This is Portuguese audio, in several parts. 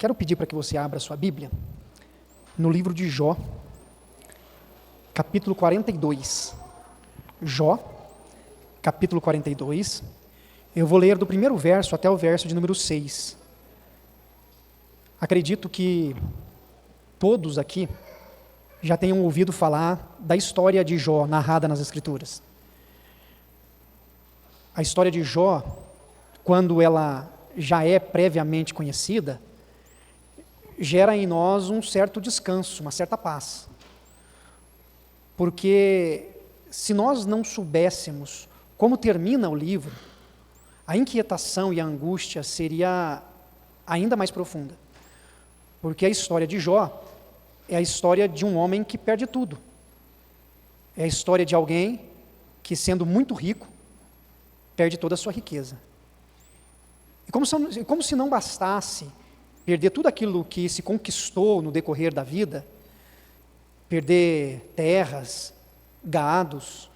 Quero pedir para que você abra a sua Bíblia no livro de Jó, capítulo 42. Jó, capítulo 42. Eu vou ler do primeiro verso até o verso de número 6. Acredito que todos aqui já tenham ouvido falar da história de Jó narrada nas Escrituras. A história de Jó, quando ela já é previamente conhecida, gera em nós um certo descanso, uma certa paz. Porque se nós não soubéssemos como termina o livro, a inquietação e a angústia seria ainda mais profunda. Porque a história de Jó é a história de um homem que perde tudo. É a história de alguém que, sendo muito rico, perde toda a sua riqueza. E como se não bastasse perder tudo aquilo que se conquistou no decorrer da vida, perder terras, gados,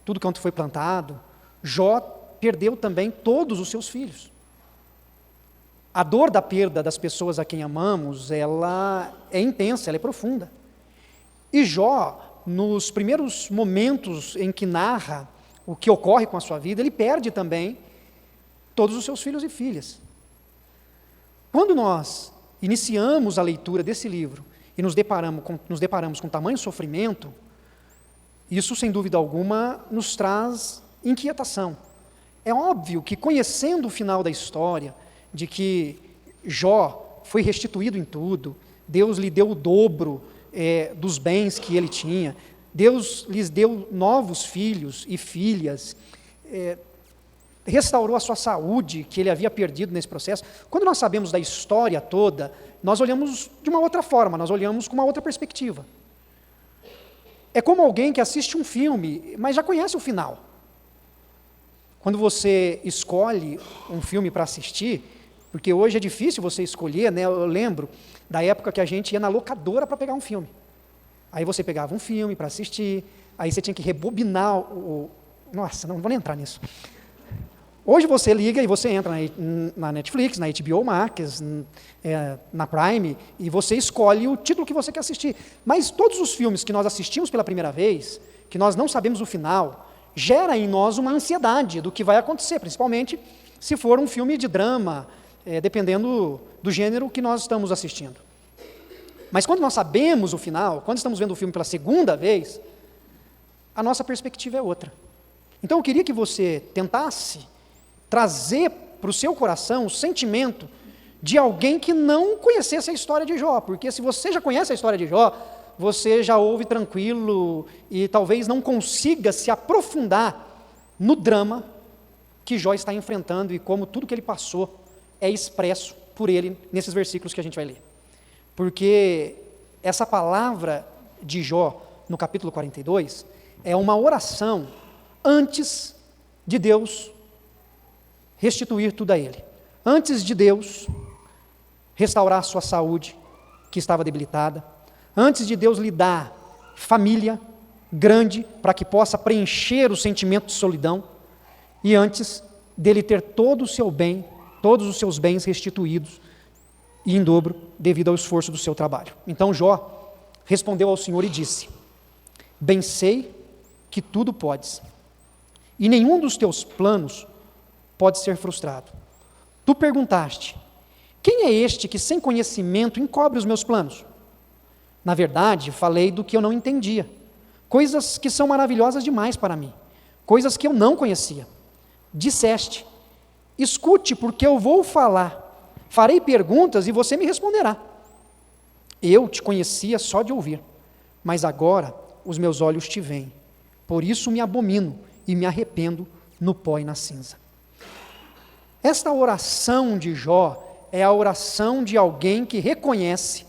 tudo quanto foi plantado, Jó perdeu também todos os seus filhos. A dor da perda das pessoas a quem amamos, ela é intensa, ela é profunda. E Jó, nos primeiros momentos em que narra o que ocorre com a sua vida, ele perde também todos os seus filhos e filhas. Quando nós iniciamos a leitura desse livro e nos deparamos com tamanho sofrimento, isso, sem dúvida alguma, nos traz inquietação. É óbvio que, conhecendo o final da história, de que Jó foi restituído em tudo, Deus lhe deu o dobro dos bens que ele tinha, Deus lhes deu novos filhos e filhas, restaurou a sua saúde, que ele havia perdido nesse processo. Quando nós sabemos da história toda, nós olhamos de uma outra forma, nós olhamos com uma outra perspectiva. É como alguém que assiste um filme, mas já conhece o final. Quando você escolhe um filme para assistir, porque hoje é difícil você escolher, né? Eu lembro da época que a gente ia na locadora para pegar um filme. Aí você pegava um filme para assistir, aí você tinha que rebobinar Nossa, não vou nem entrar nisso. Hoje você liga e você entra na Netflix, na HBO Max, na Prime, e você escolhe o título que você quer assistir. Mas todos os filmes que nós assistimos pela primeira vez, que nós não sabemos o final, gera em nós uma ansiedade do que vai acontecer, principalmente se for um filme de drama, dependendo do gênero que nós estamos assistindo. Mas quando nós sabemos o final, quando estamos vendo o filme pela segunda vez, a nossa perspectiva é outra. Então eu queria que você tentasse trazer para o seu coração o sentimento de alguém que não conhecesse a história de Jó, porque se você já conhece a história de Jó, você já ouve tranquilo e talvez não consiga se aprofundar no drama que Jó está enfrentando e como tudo que ele passou é expresso por ele nesses versículos que a gente vai ler. Porque essa palavra de Jó, no capítulo 42, é uma oração antes de Deus restituir tudo a ele. Antes de Deus restaurar a sua saúde, que estava debilitada. Antes de Deus lhe dar família grande, para que possa preencher o sentimento de solidão. E antes dele ter todo o seu bem, todos os seus bens restituídos, e em dobro, devido ao esforço do seu trabalho. Então Jó respondeu ao Senhor e disse: bem sei que tudo podes, e nenhum dos teus planos pode ser frustrado. Tu perguntaste: quem é este que sem conhecimento encobre os meus planos? Na verdade, falei do que eu não entendia, coisas que são maravilhosas demais para mim, coisas que eu não conhecia. Disseste: escute, porque eu vou falar, farei perguntas e você me responderá. Eu te conhecia só de ouvir, mas agora os meus olhos te veem, por isso me abomino e me arrependo no pó e na cinza. Esta oração de Jó é a oração de alguém que reconhece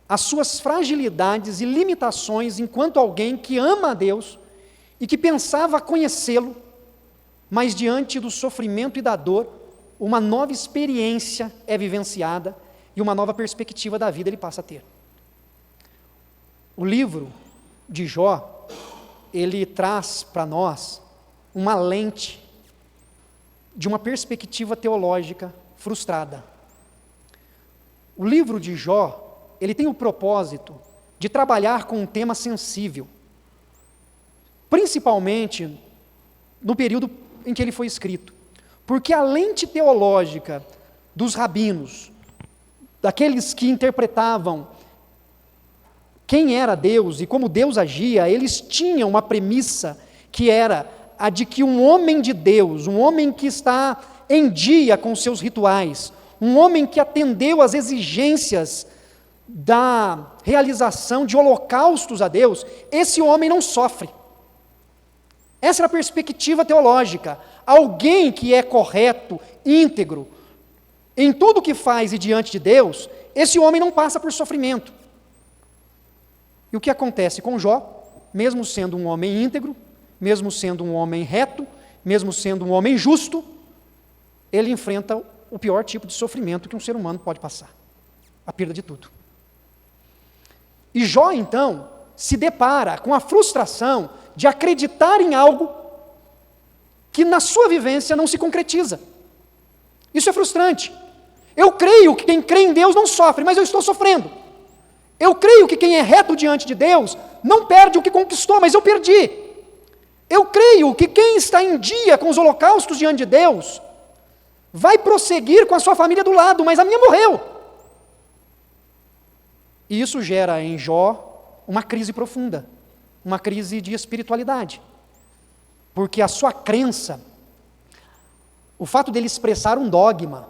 as suas fragilidades e limitações enquanto alguém que ama a Deus e que pensava conhecê-lo, mas diante do sofrimento e da dor, uma nova experiência é vivenciada e uma nova perspectiva da vida ele passa a ter. O livro de Jó, ele traz para nós uma lente de uma perspectiva teológica frustrada. O livro de Jó, ele tem o propósito de trabalhar com um tema sensível, principalmente no período em que ele foi escrito. Porque a lente teológica dos rabinos, daqueles que interpretavam quem era Deus e como Deus agia, eles tinham uma premissa que era a de que um homem de Deus, um homem que está em dia com seus rituais, um homem que atendeu às exigências da realização de holocaustos a Deus, esse homem não sofre. Essa era a perspectiva teológica. Alguém que é correto, íntegro, em tudo o que faz e diante de Deus, esse homem não passa por sofrimento. E o que acontece com Jó, mesmo sendo um homem íntegro, mesmo sendo um homem reto, mesmo sendo um homem justo, ele enfrenta o pior tipo de sofrimento que um ser humano pode passar, a perda de tudo. E Jó, então, se depara com a frustração de acreditar em algo que na sua vivência não se concretiza. Isso é frustrante. Eu creio que quem crê em Deus não sofre, mas eu estou sofrendo. Eu creio que quem é reto diante de Deus não perde o que conquistou, mas eu perdi. Eu creio que quem está em dia com os holocaustos diante de Deus vai prosseguir com a sua família do lado, mas a minha morreu. E isso gera em Jó uma crise profunda, uma crise de espiritualidade. Porque a sua crença, o fato dele expressar um dogma,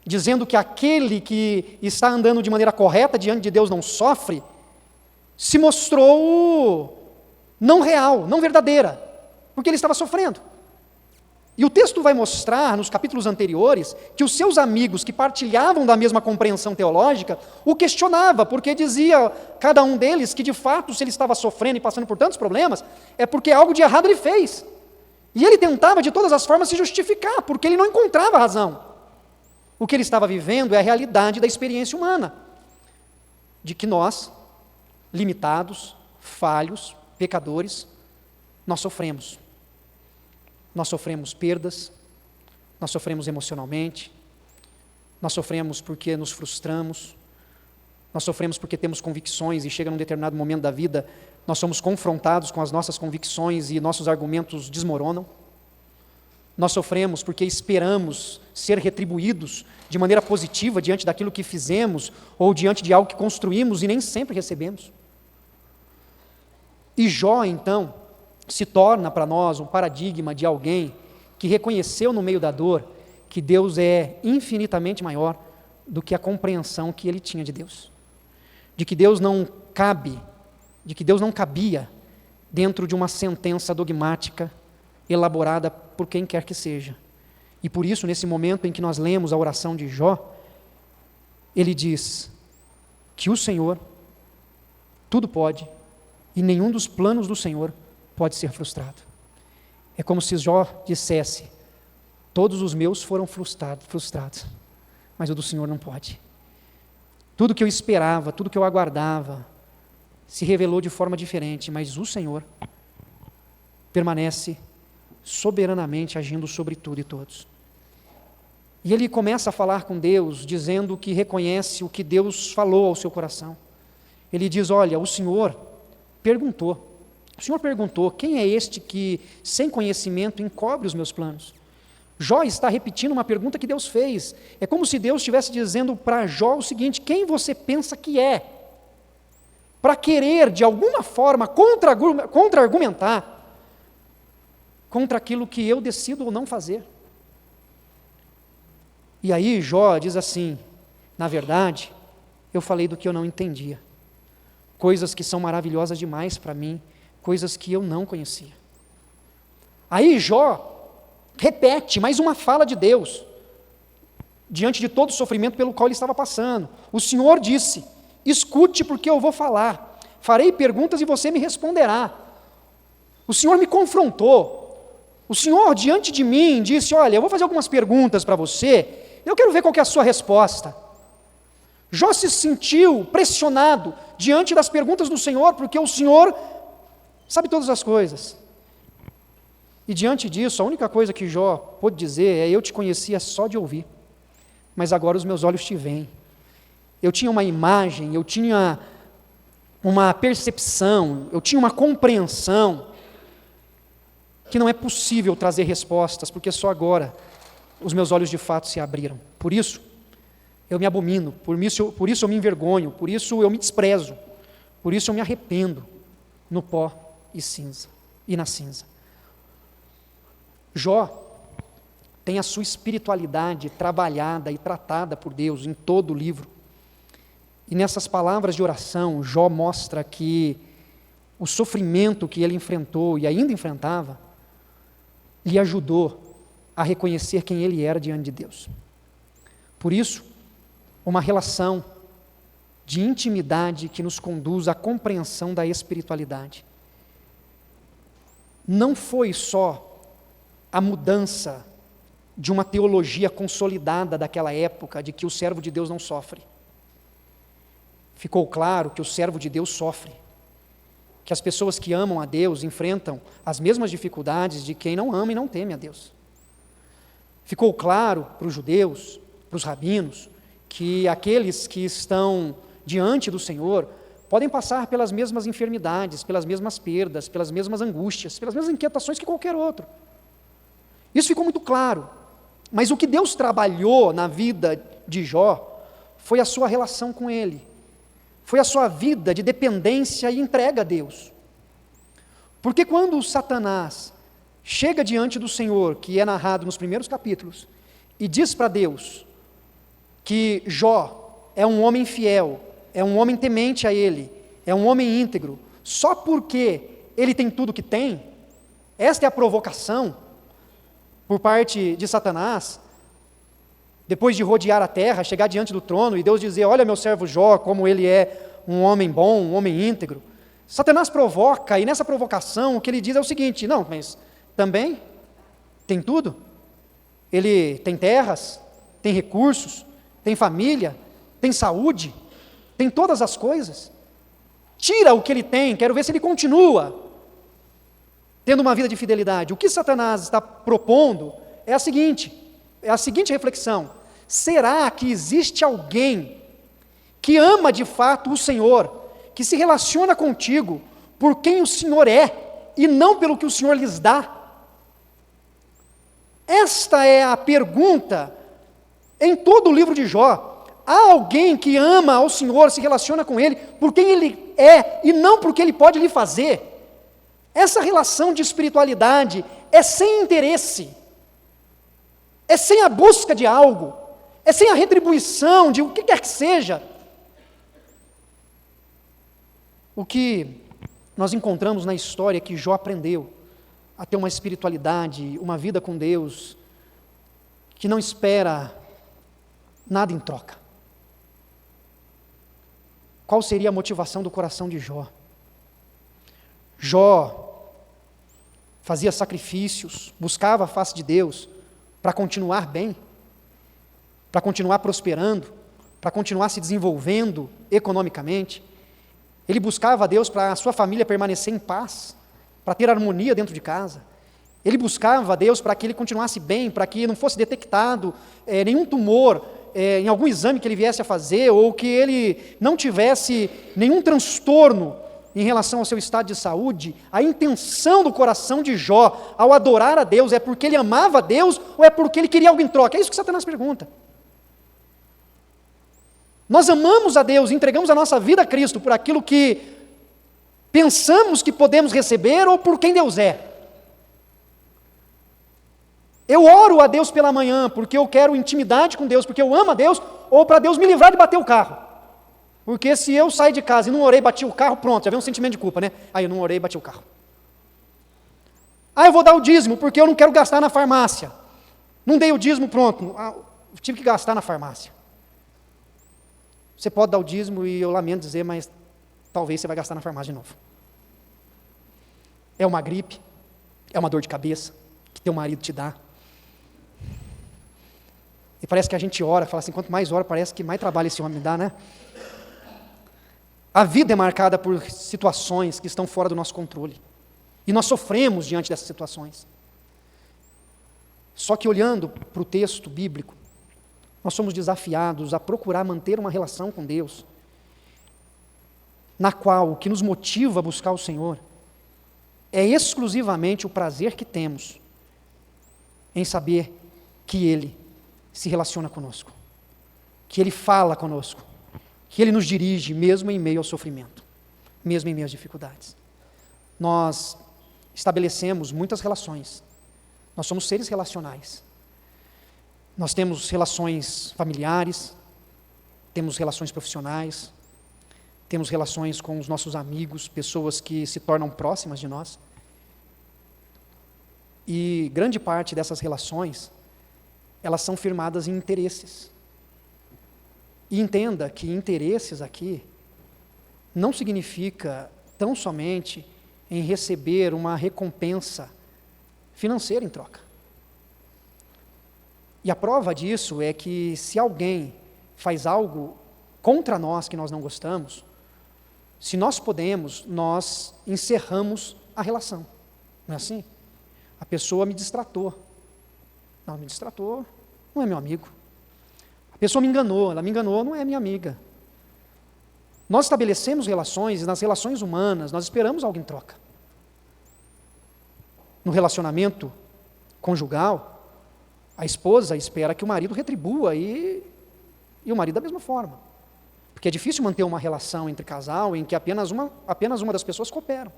dizendo que aquele que está andando de maneira correta diante de Deus não sofre, se mostrou não real, não verdadeira, porque ele estava sofrendo. E o texto vai mostrar, nos capítulos anteriores, que os seus amigos que partilhavam da mesma compreensão teológica o questionava, porque dizia cada um deles que, de fato, se ele estava sofrendo e passando por tantos problemas, é porque algo de errado ele fez. E ele tentava, de todas as formas, se justificar, porque ele não encontrava razão. O que ele estava vivendo é a realidade da experiência humana, de que nós, limitados, falhos, pecadores, nós sofremos. Nós sofremos perdas, nós sofremos emocionalmente, nós sofremos porque nos frustramos, nós sofremos porque temos convicções e chega num determinado momento da vida, nós somos confrontados com as nossas convicções e nossos argumentos desmoronam. Nós sofremos porque esperamos ser retribuídos de maneira positiva diante daquilo que fizemos ou diante de algo que construímos e nem sempre recebemos. E Jó, então, se torna para nós um paradigma de alguém que reconheceu no meio da dor que Deus é infinitamente maior do que a compreensão que ele tinha de Deus. De que Deus não cabe, de que Deus não cabia dentro de uma sentença dogmática elaborada por quem quer que seja. E por isso, nesse momento em que nós lemos a oração de Jó, ele diz que o Senhor tudo pode e nenhum dos planos do Senhor pode ser frustrado. É como se Jó dissesse: todos os meus foram frustrados, mas o do Senhor não pode. Tudo que eu esperava, tudo que eu aguardava, se revelou de forma diferente, mas o Senhor permanece soberanamente agindo sobre tudo e todos. E ele começa a falar com Deus, dizendo que reconhece o que Deus falou ao seu coração. Ele diz: olha, o Senhor perguntou, quem é este que, sem conhecimento, encobre os meus planos? Jó está repetindo uma pergunta que Deus fez. É como se Deus estivesse dizendo para Jó o seguinte: quem você pensa que é? Para querer, de alguma forma, contra-argumentar contra aquilo que eu decido ou não fazer. E aí Jó diz assim: na verdade, eu falei do que eu não entendia. Coisas que são maravilhosas demais para mim, coisas que eu não conhecia. Aí Jó repete mais uma fala de Deus, diante de todo o sofrimento pelo qual ele estava passando. O Senhor disse: escute porque eu vou falar, farei perguntas e você me responderá. O Senhor me confrontou, o Senhor diante de mim disse: olha, eu vou fazer algumas perguntas para você, eu quero ver qual que é a sua resposta. Jó se sentiu pressionado diante das perguntas do Senhor, porque o Senhor sabe todas as coisas. E diante disso, a única coisa que Jó pôde dizer é: eu te conhecia só de ouvir, mas agora os meus olhos te veem. eu tinha uma imagem, eu tinha uma percepção, eu tinha uma compreensão que não é possível trazer respostas, porque só agora os meus olhos de fato se abriram. Por isso, eu me abomino, por isso eu me envergonho, por isso eu me desprezo, por isso eu me arrependo no pó e na cinza. Jó tem a sua espiritualidade trabalhada e tratada por Deus em todo o livro. E nessas palavras de oração, Jó mostra que o sofrimento que ele enfrentou e ainda enfrentava, lhe ajudou a reconhecer quem ele era diante de Deus. Por isso, uma relação de intimidade que nos conduz à compreensão da espiritualidade. Não foi só a mudança de uma teologia consolidada daquela época, de que o servo de Deus não sofre. Ficou claro que o servo de Deus sofre, que as pessoas que amam a Deus enfrentam as mesmas dificuldades de quem não ama e não teme a Deus. Ficou claro para os judeus, para os rabinos, que aqueles que estão diante do Senhor podem passar pelas mesmas enfermidades, pelas mesmas perdas, pelas mesmas angústias, pelas mesmas inquietações que qualquer outro. Isso ficou muito claro. Mas o que Deus trabalhou na vida de Jó foi a sua relação com Ele, foi a sua vida de dependência e entrega a Deus. Porque quando Satanás chega diante do Senhor, que é narrado nos primeiros capítulos, e diz para Deus que Jó é um homem fiel, é um homem temente a Ele, é um homem íntegro, só porque ele tem tudo que tem, esta é a provocação por parte de Satanás, depois de rodear a terra, chegar diante do trono e Deus dizer: olha meu servo Jó, como ele é um homem bom, um homem íntegro. Satanás provoca, e nessa provocação o que ele diz é o seguinte: não, mas também tem tudo. Ele tem terras, tem recursos, tem família, tem saúde, tem todas as coisas. Tira o que ele tem, quero ver se ele continua tendo uma vida de fidelidade. O que Satanás está propondo é a seguinte reflexão: será que existe alguém que ama de fato o Senhor, que se relaciona contigo por quem o Senhor é, e não pelo que o Senhor lhes dá? Esta é a pergunta em todo o livro de Jó. Há alguém que ama ao Senhor, se relaciona com Ele por quem Ele é, e não por que Ele pode lhe fazer? Essa relação de espiritualidade é sem interesse, é sem a busca de algo, é sem a retribuição de o que quer que seja. O que nós encontramos na história é que Jó aprendeu a ter uma espiritualidade, uma vida com Deus, que não espera nada em troca. Qual seria a motivação do coração de Jó? Jó fazia sacrifícios, buscava a face de Deus para continuar bem, para continuar prosperando, para continuar se desenvolvendo economicamente. Ele buscava a Deus para a sua família permanecer em paz, para ter harmonia dentro de casa. Ele buscava a Deus para que ele continuasse bem, para que não fosse detectado nenhum tumor em algum exame que ele viesse a fazer, ou que ele não tivesse nenhum transtorno em relação ao seu estado de saúde. A intenção do coração de Jó ao adorar a Deus é porque ele amava a Deus ou é porque ele queria algo em troca? É isso que Satanás pergunta. Nós amamos a Deus, entregamos a nossa vida a Cristo por aquilo que pensamos que podemos receber ou por quem Deus é? Eu oro a Deus pela manhã porque eu quero intimidade com Deus, porque eu amo a Deus, ou para Deus me livrar de bater o carro? Porque se eu sair de casa e não orei, bati o carro, pronto, já vem um sentimento de culpa, né? Eu não orei, bati o carro. Eu vou dar o dízimo porque eu não quero gastar na farmácia. Não dei o dízimo, pronto, tive que gastar na farmácia. Você pode dar o dízimo e eu lamento dizer, mas talvez você vai gastar na farmácia de novo. É uma gripe, é uma dor de cabeça que teu marido te dá. E parece que a gente ora, fala assim, quanto mais ora, parece que mais trabalho esse homem me dá, né? A vida é marcada por situações que estão fora do nosso controle. E nós sofremos diante dessas situações. Só que olhando para o texto bíblico, nós somos desafiados a procurar manter uma relação com Deus, na qual o que nos motiva a buscar o Senhor é exclusivamente o prazer que temos em saber que Ele se relaciona conosco, que Ele fala conosco, que Ele nos dirige mesmo em meio ao sofrimento, mesmo em meio às dificuldades. Nós estabelecemos muitas relações, nós somos seres relacionais. Nós temos relações familiares, temos relações profissionais, temos relações com os nossos amigos, pessoas que se tornam próximas de nós. E grande parte dessas relações, elas são firmadas em interesses. E entenda que interesses aqui não significa tão somente em receber uma recompensa financeira em troca. E a prova disso é que se alguém faz algo contra nós que nós não gostamos, se nós podemos, nós encerramos a relação. Não é assim? A pessoa me distratou. Não, me distratou, não é meu amigo. A pessoa me enganou, ela me enganou, não é minha amiga. Nós estabelecemos relações, e nas relações humanas, nós esperamos algo em troca. No relacionamento conjugal, a esposa espera que o marido retribua e o marido da mesma forma. Porque é difícil manter uma relação entre casal em que apenas uma das pessoas cooperam.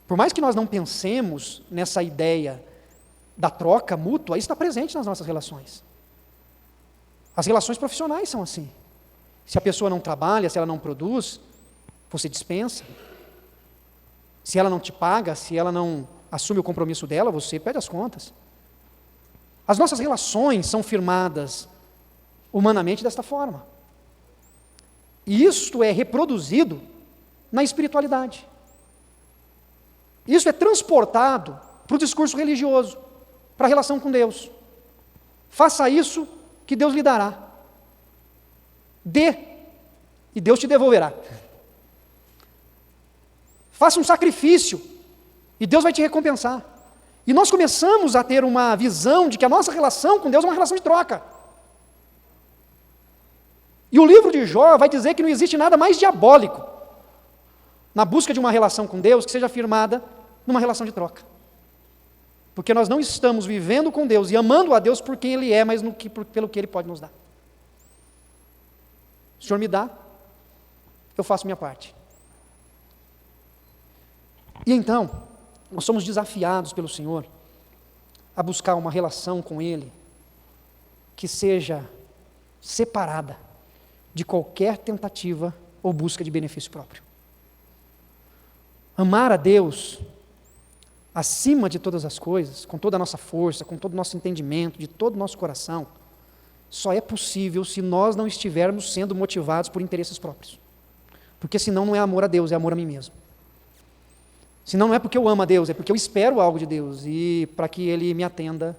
Por mais que nós não pensemos nessa ideia da troca mútua, isso está presente nas nossas relações. As relações profissionais são assim. Se a pessoa não trabalha, se ela não produz, você dispensa. Se ela não te paga, se ela não assume o compromisso dela, você pede as contas. As nossas relações são firmadas humanamente desta forma. E isto é reproduzido na espiritualidade. Isso é transportado para o discurso religioso, para a relação com Deus. Faça isso que Deus lhe dará. Dê, e Deus te devolverá. Faça um sacrifício, e Deus vai te recompensar. E nós começamos a ter uma visão de que a nossa relação com Deus é uma relação de troca. E o livro de Jó vai dizer que não existe nada mais diabólico na busca de uma relação com Deus que seja firmada numa relação de troca. Porque nós não estamos vivendo com Deus e amando a Deus por quem Ele é, mas pelo que Ele pode nos dar. O Senhor me dá, eu faço minha parte. E então, nós somos desafiados pelo Senhor a buscar uma relação com Ele que seja separada de qualquer tentativa ou busca de benefício próprio. Amar a Deus acima de todas as coisas, com toda a nossa força, com todo o nosso entendimento, de todo o nosso coração, só é possível se nós não estivermos sendo motivados por interesses próprios. Porque senão não é amor a Deus, é amor a mim mesmo. Senão não é porque eu amo a Deus, é porque eu espero algo de Deus e para que Ele me atenda,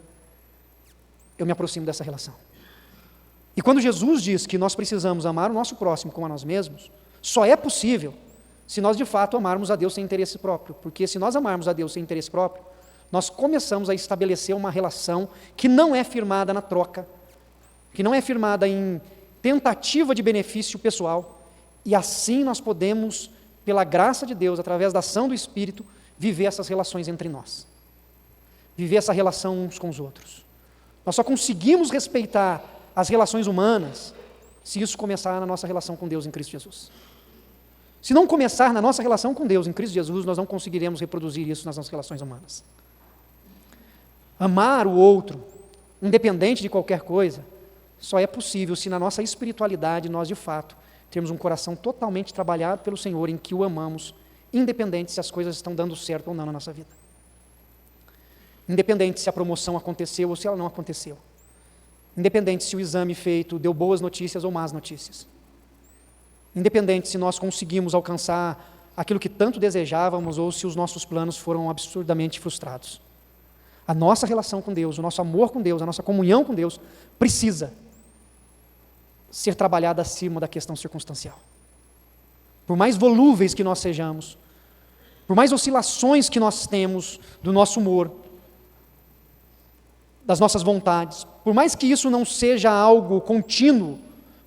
eu me aproximo dessa relação. E quando Jesus diz que nós precisamos amar o nosso próximo como a nós mesmos, só é possível se nós de fato amarmos a Deus sem interesse próprio. Porque se nós amarmos a Deus sem interesse próprio, nós começamos a estabelecer uma relação que não é firmada na troca, que não é firmada em tentativa de benefício pessoal, e assim nós podemos, pela graça de Deus, através da ação do Espírito, viver essas relações entre nós. Viver essa relação uns com os outros. Nós só conseguimos respeitar as relações humanas se isso começar na nossa relação com Deus em Cristo Jesus. Se não começar na nossa relação com Deus em Cristo Jesus, nós não conseguiremos reproduzir isso nas nossas relações humanas. Amar o outro, independente de qualquer coisa, só é possível se na nossa espiritualidade nós, de fato, temos um coração totalmente trabalhado pelo Senhor, em que o amamos, independente se as coisas estão dando certo ou não na nossa vida. Independente se a promoção aconteceu ou se ela não aconteceu. Independente se o exame feito deu boas notícias ou más notícias. Independente se nós conseguimos alcançar aquilo que tanto desejávamos ou se os nossos planos foram absurdamente frustrados. A nossa relação com Deus, o nosso amor com Deus, a nossa comunhão com Deus precisa ser trabalhada acima da questão circunstancial. Por mais volúveis que nós sejamos, por mais oscilações que nós temos do nosso humor, das nossas vontades, por mais que isso não seja algo contínuo,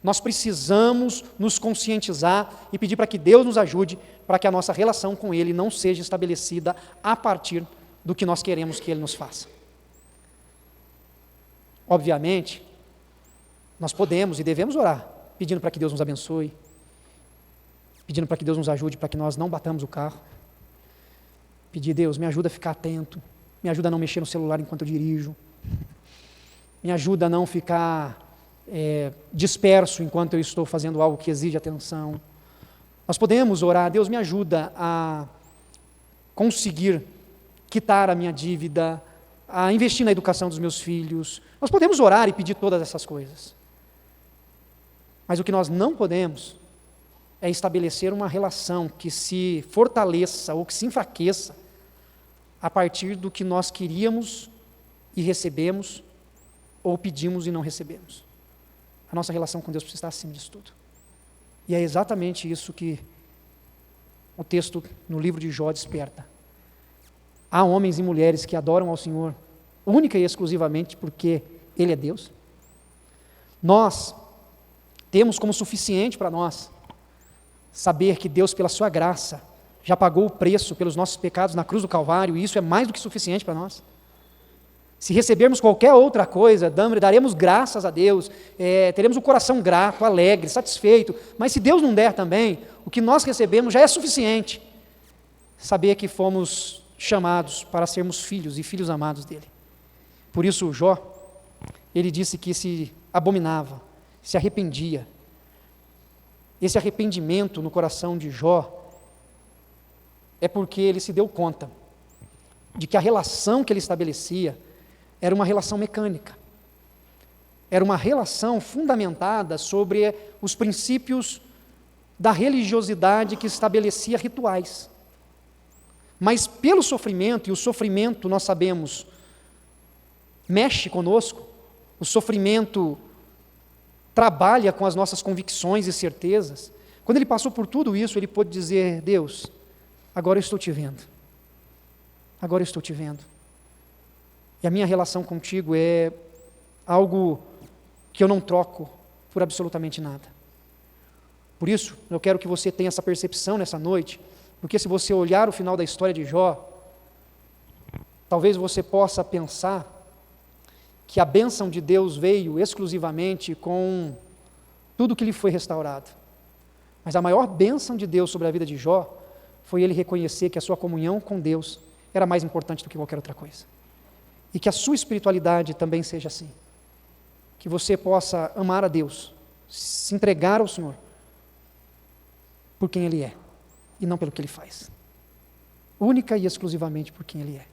nós precisamos nos conscientizar e pedir para que Deus nos ajude, para que a nossa relação com Ele não seja estabelecida a partir do que nós queremos que Ele nos faça. Obviamente, nós podemos e devemos orar, pedindo para que Deus nos abençoe, pedindo para que Deus nos ajude, para que nós não batamos o carro. Pedir, Deus, me ajuda a ficar atento, me ajuda a não mexer no celular enquanto eu dirijo, me ajuda a não ficar disperso enquanto eu estou fazendo algo que exige atenção. Nós podemos orar, Deus, me ajuda a conseguir quitar a minha dívida, a investir na educação dos meus filhos. Nós podemos orar e pedir todas essas coisas. Mas o que nós não podemos é estabelecer uma relação que se fortaleça ou que se enfraqueça a partir do que nós queríamos e recebemos, ou pedimos e não recebemos. A nossa relação com Deus precisa estar acima disso tudo. E é exatamente isso que o texto no livro de Jó desperta. Há homens e mulheres que adoram ao Senhor única e exclusivamente porque Ele é Deus. Nós temos como suficiente para nós saber que Deus, pela sua graça, já pagou o preço pelos nossos pecados na cruz do Calvário, e isso é mais do que suficiente para nós. Se recebermos qualquer outra coisa, daremos graças a Deus, teremos o coração grato, alegre, satisfeito, mas se Deus não der também, o que nós recebemos já é suficiente. Saber que fomos chamados para sermos filhos e filhos amados dEle. Por isso Jó, ele disse que se abominava, se arrependia. Esse arrependimento no coração de Jó é porque ele se deu conta de que a relação que ele estabelecia era uma relação mecânica. Era uma relação fundamentada sobre os princípios da religiosidade que estabelecia rituais. Mas pelo sofrimento, e o sofrimento, nós sabemos, mexe conosco, o sofrimento trabalha com as nossas convicções e certezas. Quando ele passou por tudo isso, ele pôde dizer, Deus, agora eu estou te vendo. Agora eu estou te vendo. E a minha relação contigo é algo que eu não troco por absolutamente nada. Por isso, eu quero que você tenha essa percepção nessa noite, porque se você olhar o final da história de Jó, talvez você possa pensar que a bênção de Deus veio exclusivamente com tudo que lhe foi restaurado. Mas a maior bênção de Deus sobre a vida de Jó foi ele reconhecer que a sua comunhão com Deus era mais importante do que qualquer outra coisa. E que a sua espiritualidade também seja assim. Que você possa amar a Deus, se entregar ao Senhor por quem Ele é, e não pelo que Ele faz. Única e exclusivamente por quem Ele é.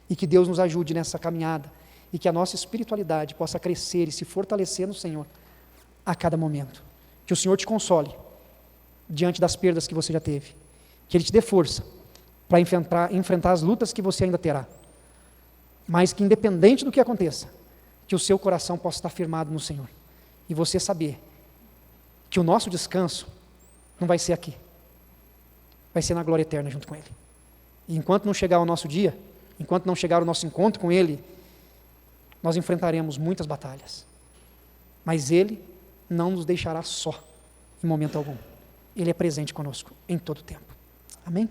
E que Deus nos ajude nessa caminhada, e que a nossa espiritualidade possa crescer e se fortalecer no Senhor a cada momento. Que o Senhor te console diante das perdas que você já teve. Que Ele te dê força para enfrentar as lutas que você ainda terá. Mas que independente do que aconteça, que o seu coração possa estar firmado no Senhor. E você saber que o nosso descanso não vai ser aqui. Vai ser na glória eterna junto com Ele. E enquanto não chegar o nosso dia, enquanto não chegar o nosso encontro com Ele, nós enfrentaremos muitas batalhas. Mas Ele não nos deixará só em momento algum. Ele é presente conosco em todo o tempo. Amém?